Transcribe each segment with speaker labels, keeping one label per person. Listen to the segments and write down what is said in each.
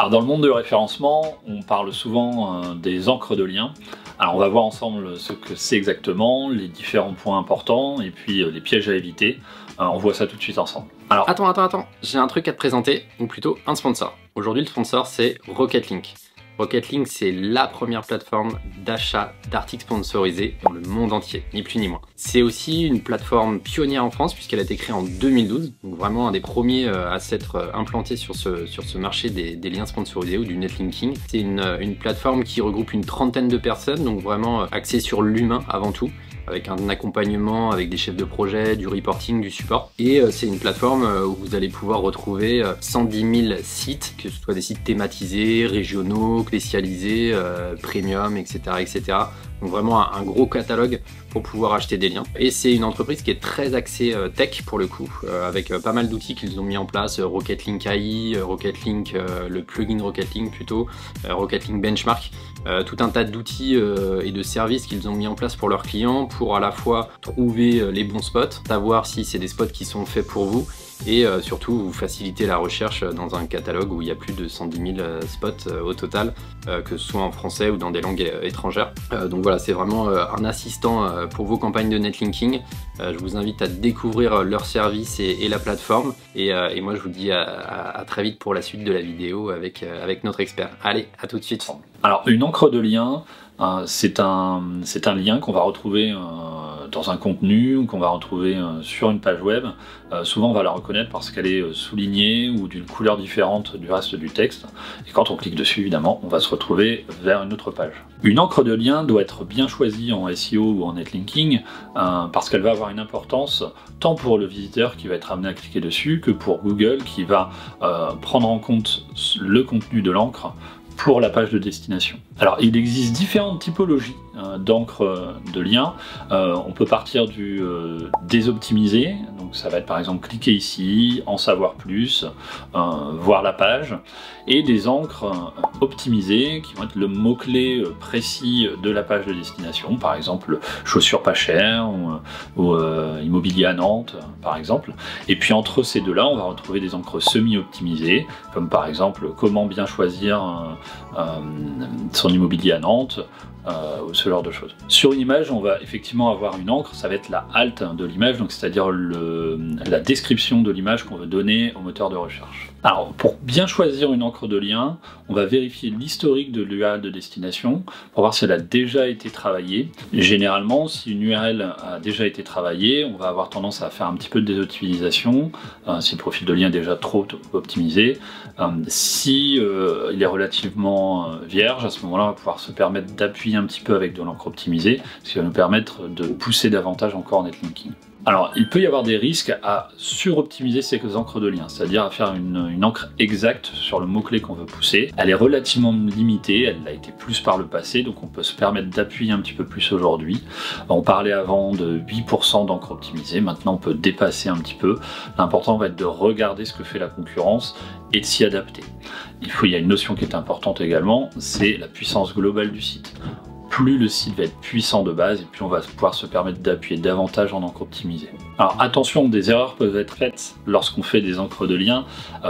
Speaker 1: Alors dans le monde du référencement, on parle souvent des encres de lien. Alors on va voir ensemble ce que c'est exactement, les différents points importants et puis les pièges à éviter. On voit ça tout de suite ensemble.
Speaker 2: Alors attends, j'ai un truc à te présenter, ou plutôt un sponsor. Aujourd'hui le sponsor c'est Rocket Link. Rocket Link, c'est la première plateforme d'achat d'articles sponsorisés dans le monde entier, ni plus ni moins. C'est aussi une plateforme pionnière en France puisqu'elle a été créée en 2012, donc vraiment un des premiers à s'être implanté sur ce marché des liens sponsorisés ou du netlinking. C'est une plateforme qui regroupe une trentaine de personnes, donc vraiment axée sur l'humain avant tout, avec un accompagnement avec des chefs de projet, du reporting, du support. Et c'est une plateforme où vous allez pouvoir retrouver 110 000 sites, que ce soit des sites thématisés, régionaux, spécialisés, premium, etc., etc. Donc vraiment un gros catalogue pour pouvoir acheter des liens. Et c'est une entreprise qui est très axée tech pour le coup, avec pas mal d'outils qu'ils ont mis en place, Rocket Link AI, Rocket Link, le plugin Rocket Link plutôt, Rocket Link Benchmark, tout un tas d'outils et de services qu'ils ont mis en place pour leurs clients pour à la fois trouver les bons spots, savoir si c'est des spots qui sont faits pour vous et surtout vous faciliter la recherche dans un catalogue où il y a plus de 110 000 spots au total, que ce soit en français ou dans des langues étrangères. Donc voilà, c'est vraiment un assistant pour vos campagnes de netlinking. Je vous invite à découvrir leurs services et la plateforme. Et moi je vous dis à très vite pour la suite de la vidéo avec notre expert. Allez, à tout de suite.
Speaker 1: Alors une encre de lien, c'est un lien qu'on va retrouver dans un contenu ou qu'on va retrouver sur une page web. Souvent on va la reconnaître parce qu'elle est soulignée ou d'une couleur différente du reste du texte. Et quand on clique dessus, évidemment, on va se retrouver vers une autre page. Une encre de lien doit être bien choisie en SEO ou en netlinking parce qu'elle va avoir une importance tant pour le visiteur qui va être amené à cliquer dessus que pour Google qui va prendre en compte le contenu de l'encre pour la page de destination. Alors il existe différentes typologies d'encre de lien. On peut partir du désoptimisé, donc ça va être par exemple cliquer ici, en savoir plus, voir la page, et des encres optimisées qui vont être le mot-clé précis de la page de destination, par exemple chaussures pas chères ou immobilier à Nantes par exemple. Et puis entre ces deux-là, on va retrouver des encres semi-optimisées, comme par exemple comment bien choisir son immobilier à Nantes, ce genre de choses. Sur une image, on va effectivement avoir une encre, ça va être la halte de l'image, donc c'est-à-dire la description de l'image qu'on veut donner au moteur de recherche. Alors, pour bien choisir une encre de lien, on va vérifier l'historique de l'URL de destination pour voir si elle a déjà été travaillée. Généralement, si une URL a déjà été travaillée, on va avoir tendance à faire un petit peu de désoptimisation, si le profil de lien est déjà trop optimisé. Si il est relativement vierge, à ce moment-là, on va pouvoir se permettre d'appuyer un petit peu avec de l'encre optimisée, ce qui va nous permettre de pousser davantage encore en netlinking. Alors, il peut y avoir des risques à suroptimiser ces encres de lien, c'est-à-dire à faire une encre exacte sur le mot-clé qu'on veut pousser. Elle est relativement limitée, elle l'a été plus par le passé, donc on peut se permettre d'appuyer un petit peu plus aujourd'hui. On parlait avant de 8% d'encre optimisée, maintenant on peut dépasser un petit peu. L'important va être de regarder ce que fait la concurrence et de s'y adapter. Il y a une notion qui est importante également, c'est la puissance globale du site. Plus le site va être puissant de base et plus on va pouvoir se permettre d'appuyer davantage en encre optimisée. Alors attention, des erreurs peuvent être faites lorsqu'on fait des encres de lien.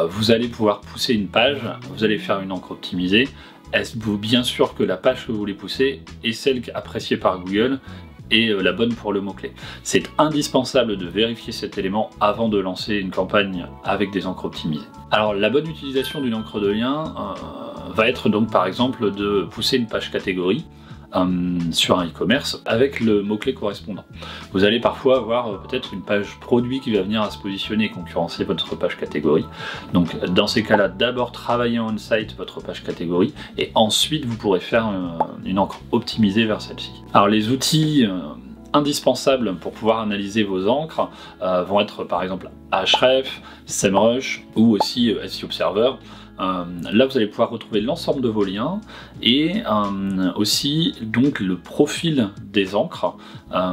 Speaker 1: Vous allez pouvoir pousser une page, vous allez faire une encre optimisée. Êtes-vous bien sûr que la page que vous voulez pousser est celle appréciée par Google et la bonne pour le mot-clé? C'est indispensable de vérifier cet élément avant de lancer une campagne avec des encres optimisées. Alors la bonne utilisation d'une encre de lien va être donc par exemple de pousser une page catégorie sur un e-commerce avec le mot-clé correspondant. Vous allez parfois avoir peut-être une page produit qui va venir à se positionner et concurrencer votre page catégorie. Donc dans ces cas-là, d'abord travaillez en on-site votre page catégorie et ensuite vous pourrez faire une encre optimisée vers celle-ci. Alors les outils indispensables pour pouvoir analyser vos encres vont être par exemple Ahref, SEMrush ou aussi SEO Observer. Là vous allez pouvoir retrouver l'ensemble de vos liens et aussi donc le profil des encres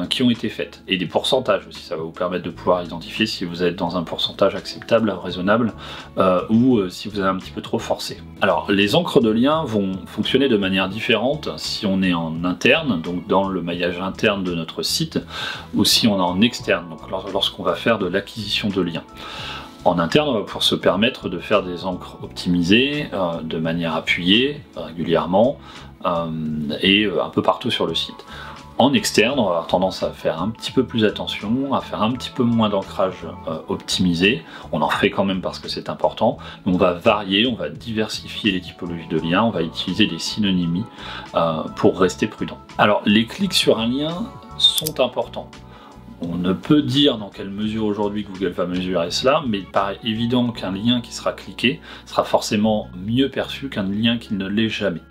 Speaker 1: qui ont été faites et des pourcentages aussi. Ça va vous permettre de pouvoir identifier si vous êtes dans un pourcentage acceptable, raisonnable ou si vous avez un petit peu trop forcé. Alors les encres de liens vont fonctionner de manière différente si on est en interne, donc dans le maillage interne de notre site, ou si on est en externe, donc lorsqu'on va faire de l'acquisition de liens. En interne, on va pouvoir se permettre de faire des encres optimisées de manière appuyée, régulièrement, et un peu partout sur le site. En externe, on va avoir tendance à faire un petit peu plus attention, à faire un petit peu moins d'ancrage optimisé. On en fait quand même parce que c'est important, mais on va varier, on va diversifier les typologies de liens, on va utiliser des synonymies pour rester prudent. Alors, les clics sur un lien sont importants. On ne peut dire dans quelle mesure aujourd'hui Google va mesurer cela, mais il paraît évident qu'un lien qui sera cliqué sera forcément mieux perçu qu'un lien qui ne l'est jamais.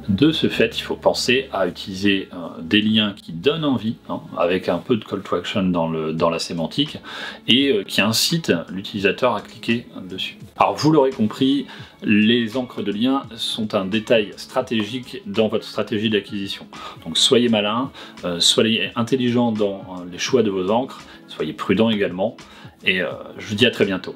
Speaker 1: De ce fait, il faut penser à utiliser des liens qui donnent envie, avec un peu de call to action dans la sémantique, et qui incitent l'utilisateur à cliquer dessus. Alors vous l'aurez compris, les encres de liens sont un détail stratégique dans votre stratégie d'acquisition. Donc soyez malin, soyez intelligent dans les choix de vos encres, soyez prudent également, et je vous dis à très bientôt.